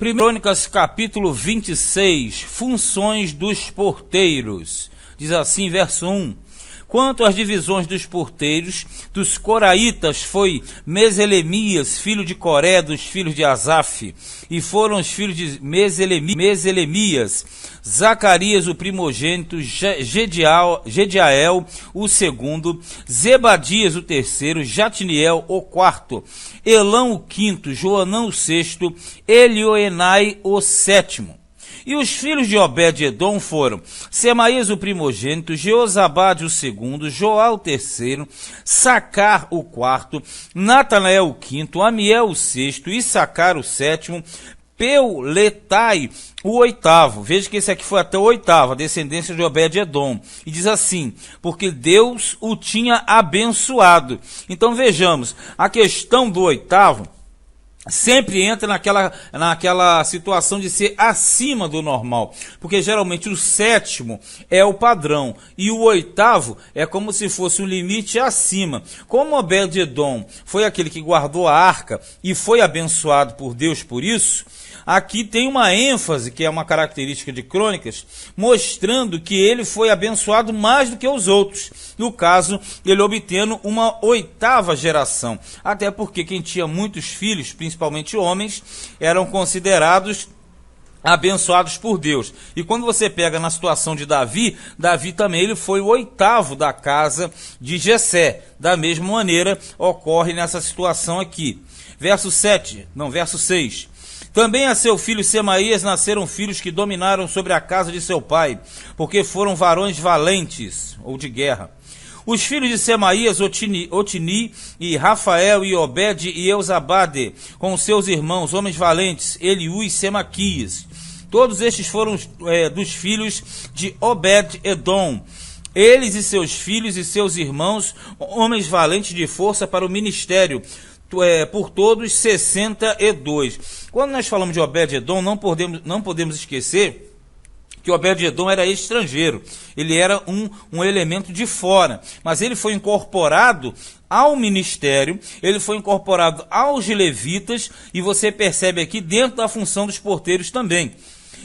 Crônicas, capítulo 26, funções dos porteiros. Diz assim, verso 1. Quanto às divisões dos porteiros, dos coraitas foi Meselemias, filho de Coré, dos filhos de Asaf, e foram os filhos de Meselemias, Zacarias, o primogênito, Gediael, o segundo, Zebadias, o terceiro, Jatniel, o quarto, Elão, o quinto, Joanã, o sexto, Elioenai, o sétimo. E os filhos de Obed-edom foram Semaías o primogênito, Jeozabade o segundo, Joá o terceiro, Sacar o quarto, Natanael o quinto, Amiel o sexto, Issacar o sétimo, Peuletai o oitavo. Veja que esse aqui foi até o oitavo, a descendência de Obed-edom. E diz assim, porque Deus o tinha abençoado. Então vejamos, a questão do oitavo sempre entra naquela situação de ser acima do normal, porque geralmente o sétimo é o padrão e o oitavo é como se fosse um limite acima. Como Obed-edom foi aquele que guardou a arca e foi abençoado por Deus por isso, aqui tem uma ênfase, que é uma característica de Crônicas, mostrando que ele foi abençoado mais do que os outros. No caso, ele obtendo uma oitava geração. Até porque quem tinha muitos filhos, principalmente homens, eram considerados abençoados por Deus. E quando você pega na situação de Davi, Davi também ele foi o oitavo da casa de Jessé. Da mesma maneira, ocorre nessa situação aqui. Verso 6. Também a seu filho Semaías nasceram filhos que dominaram sobre a casa de seu pai, porque foram varões valentes, ou de guerra. Os filhos de Semaías, Otini e Rafael e Obed e Eusabade, com seus irmãos, homens valentes, Eliú e Semaquias. Todos estes foram dos filhos de Obed-edom. Eles e seus filhos e seus irmãos, homens valentes de força para o ministério, por todos 62. Quando nós falamos de Obed-edom, não podemos esquecer que Obed-edom era estrangeiro, ele era um elemento de fora, mas ele foi incorporado ao ministério, ele foi incorporado aos levitas, e você percebe aqui dentro da função dos porteiros também.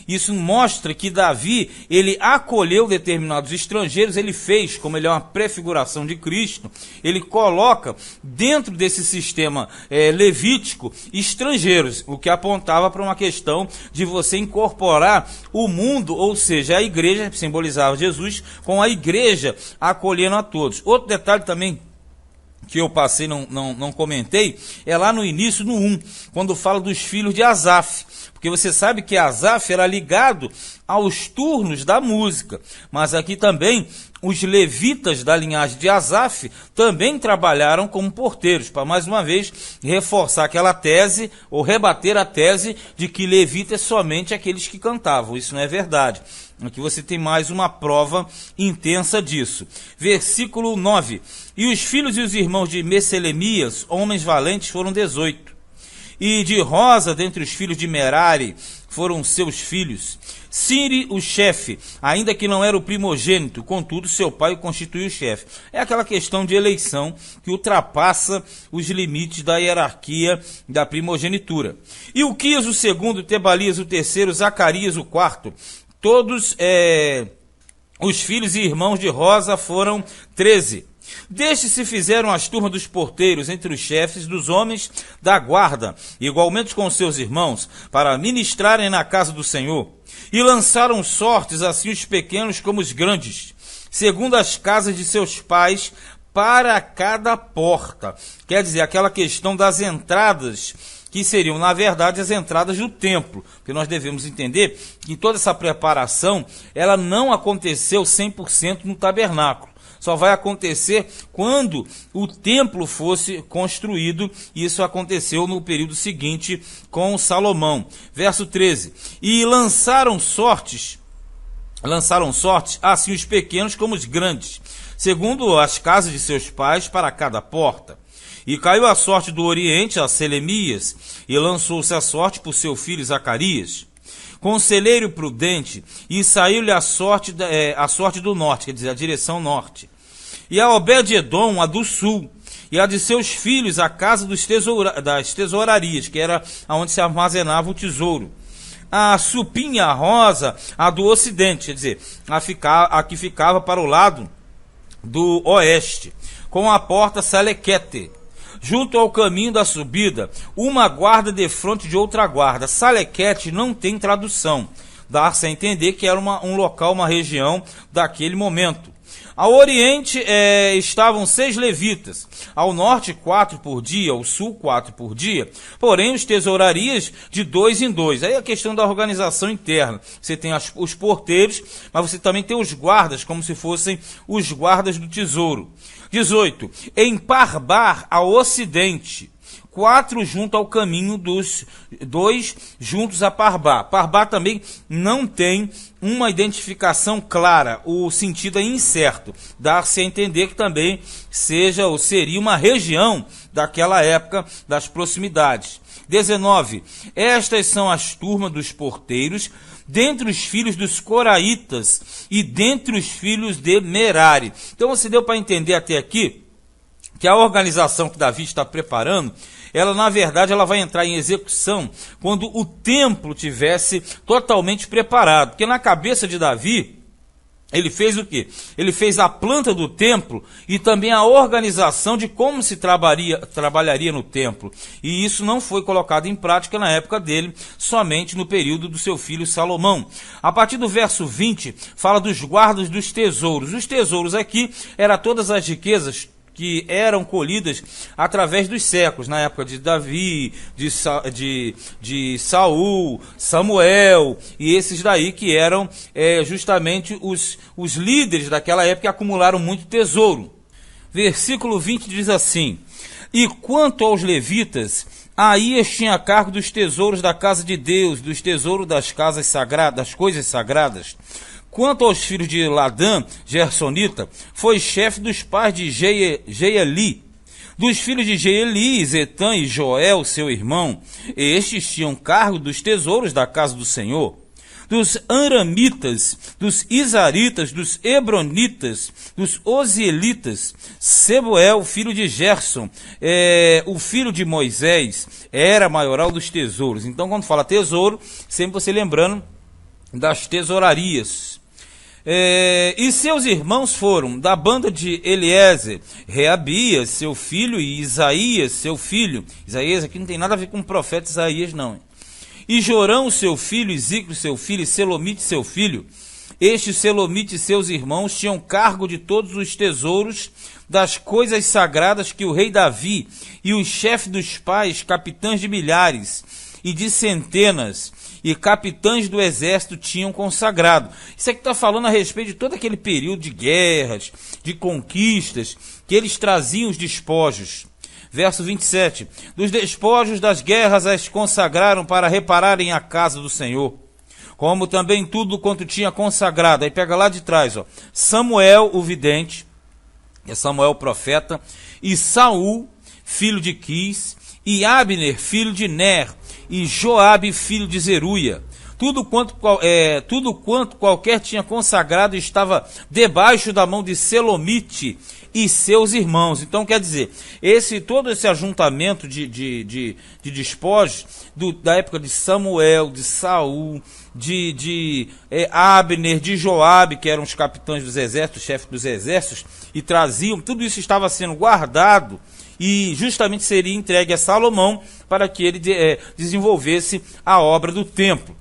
Isso mostra que Davi, ele acolheu determinados estrangeiros, ele fez, como ele é uma prefiguração de Cristo, ele coloca dentro desse sistema levítico estrangeiros, o que apontava para uma questão de você incorporar o mundo, ou seja, a igreja, que simbolizava Jesus, com a igreja acolhendo a todos. Outro detalhe também que eu passei, não comentei, é lá no início, no 1, quando fala dos filhos de Asaf. Porque você sabe que Asaf era ligado aos turnos da música. Mas aqui também, os levitas da linhagem de Asaf também trabalharam como porteiros, para mais uma vez reforçar aquela tese, ou rebater a tese de que levita é somente aqueles que cantavam. Isso não é verdade. Aqui você tem mais uma prova intensa disso. Versículo 9. E os filhos e os irmãos de Meselemias, homens valentes, foram 18. E de Rosa, dentre os filhos de Merari, foram seus filhos. Siri, o chefe, ainda que não era o primogênito, contudo seu pai o constituiu chefe. É aquela questão de eleição que ultrapassa os limites da hierarquia da primogenitura. E Uquias, o segundo, Tebalias, o terceiro, Zacarias, o quarto, todos os filhos e irmãos de Rosa foram 13. Destes se fizeram as turmas dos porteiros entre os chefes dos homens da guarda, igualmente com seus irmãos, para ministrarem na casa do Senhor. E lançaram sortes, assim os pequenos como os grandes, segundo as casas de seus pais, para cada porta. Quer dizer, aquela questão das entradas, que seriam, na verdade, as entradas do templo. Porque nós devemos entender que toda essa preparação, ela não aconteceu 100% no tabernáculo. Só vai acontecer quando o templo fosse construído. Isso aconteceu no período seguinte com Salomão. Verso 13. E lançaram sortes, assim os pequenos como os grandes, segundo as casas de seus pais, para cada porta. E caiu a sorte do oriente a Selemias, e lançou-se a sorte por seu filho Zacarias, conselheiro prudente, e saiu-lhe a sorte do norte, quer dizer, a direção norte. E a Obed-edom, a do sul, e a de seus filhos, a casa das tesourarias, que era onde se armazenava o tesouro. a Supinha Rosa, a do ocidente, quer dizer, a que ficava para o lado do oeste, com a porta Salequete. Junto ao caminho da subida, uma guarda defronte de outra guarda. Salequete não tem tradução. Dá-se a entender que era um local, uma região daquele momento. Ao oriente estavam 6 levitas, ao norte 4 por dia, ao sul 4 por dia, porém os tesourarias de 2 em 2. Aí a questão da organização interna. Você tem os porteiros, mas você também tem os guardas, como se fossem os guardas do tesouro. 18. Em Parbar, ao ocidente, 4 junto ao caminho dos 2 juntos a Parbar. Parbar também não tem uma identificação clara, o sentido é incerto. Dá-se a entender que também seja ou seria uma região daquela época das proximidades. 19. Estas são as turmas dos porteiros, dentre os filhos dos coraitas e dentre os filhos de Merari. Então você deu para entender até aqui que a organização que Davi está preparando, ela na verdade ela vai entrar em execução quando o templo tivesse totalmente preparado. Porque na cabeça de Davi, ele fez o quê? Ele fez a planta do templo e também a organização de como se trabalharia no templo. E isso não foi colocado em prática na época dele, somente no período do seu filho Salomão. A partir do verso 20, fala dos guardas dos tesouros. Os tesouros aqui eram todas as riquezas que eram colhidas através dos séculos, na época de Davi, de Saul, Samuel, e esses daí que eram justamente os líderes daquela época que acumularam muito tesouro. Versículo 20 diz assim: e quanto aos levitas, Aías tinha cargo dos tesouros da casa de Deus, dos tesouros das casas sagradas, das coisas sagradas. Quanto aos filhos de Ladã, Gersonita, foi chefe dos pais de Jeeli. Dos filhos de Jeeli, Zetã e Joel, seu irmão, estes tinham cargo dos tesouros da casa do Senhor. Dos Aramitas, dos Isaritas, dos Hebronitas, dos Ozielitas, Sebuel, filho de Gerson, o filho de Moisés, era maioral dos tesouros. Então, quando fala tesouro, sempre você lembrando das tesourarias. E seus irmãos foram da banda de Eliezer, Reabias, seu filho, e Isaías, seu filho. Isaías aqui não tem nada a ver com o profeta Isaías, não. E Jorão, seu filho, e Zicro, seu filho, e Selomite, seu filho. Estes Selomite e seus irmãos tinham cargo de todos os tesouros das coisas sagradas que o rei Davi e os chefes dos pais, capitães de milhares e de centenas, e capitães do exército tinham consagrado. Isso aqui está falando a respeito de todo aquele período de guerras, de conquistas, que eles traziam os despojos. Verso 27. Dos despojos das guerras as consagraram para repararem a casa do Senhor, como também tudo quanto tinha consagrado. Aí pega lá de trás, ó, Samuel o vidente, é Samuel o profeta, e Saul, filho de Quis, e Abner, filho de Ner, e Joabe, filho de Zeruia. Tudo quanto qualquer tinha consagrado estava debaixo da mão de Selomite e seus irmãos. Então, quer dizer, todo esse ajuntamento de despojos da época de Samuel, de Saul, de Abner, de Joabe, que eram os capitães dos exércitos, chefes dos exércitos, e traziam, tudo isso estava sendo guardado e justamente seria entregue a Salomão para que ele desenvolvesse a obra do templo.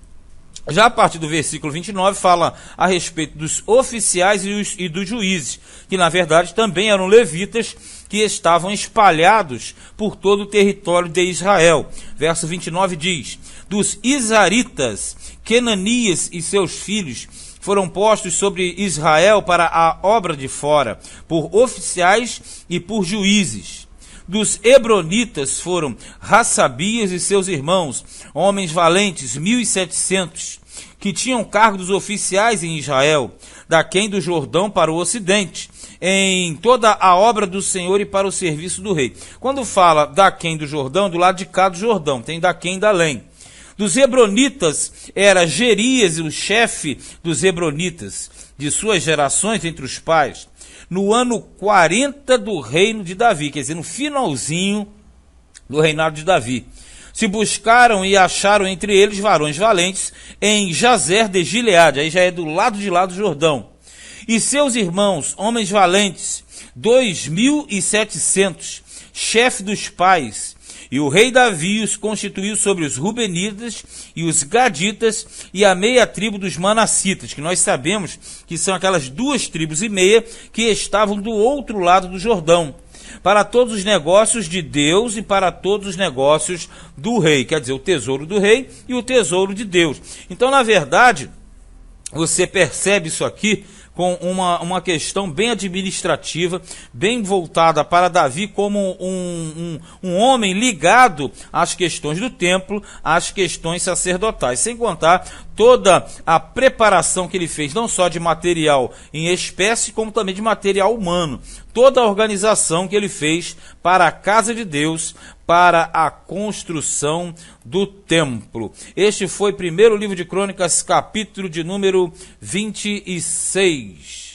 Já a partir do versículo 29 fala a respeito dos oficiais e dos juízes, que na verdade também eram levitas que estavam espalhados por todo o território de Israel. Verso 29 diz: dos Isaritas, Kenanias e seus filhos foram postos sobre Israel para a obra de fora, por oficiais e por juízes. Dos Hebronitas foram Rassabias e seus irmãos, homens valentes, 1.700, que tinham cargo dos oficiais em Israel, daquém do Jordão para o ocidente, em toda a obra do Senhor e para o serviço do rei. Quando fala daquém do Jordão, do lado de cá do Jordão, tem daquém da além. Dos Hebronitas era Gerias, o chefe dos Hebronitas, de suas gerações entre os pais, no ano 40 do reino de Davi, quer dizer, no finalzinho do reinado de Davi. se buscaram e acharam entre eles varões valentes em Jazer de Gileade, aí já é do lado de lá do Jordão. E seus irmãos, homens valentes, 2.700, chefe dos pais. E o rei Davi os constituiu sobre os Rubenitas e os Gaditas e a meia tribo dos Manassitas, que nós sabemos que são aquelas 2 tribos e meia que estavam do outro lado do Jordão, para todos os negócios de Deus e para todos os negócios do rei, quer dizer, o tesouro do rei e o tesouro de Deus. Então, na verdade, você percebe isso aqui com uma questão bem administrativa, bem voltada para Davi como um homem ligado às questões do templo, às questões sacerdotais, sem contar toda a preparação que ele fez, não só de material em espécie, como também de material humano, toda a organização que ele fez para a casa de Deus, para a construção do templo. Este foi o primeiro livro de Crônicas, capítulo de número 26.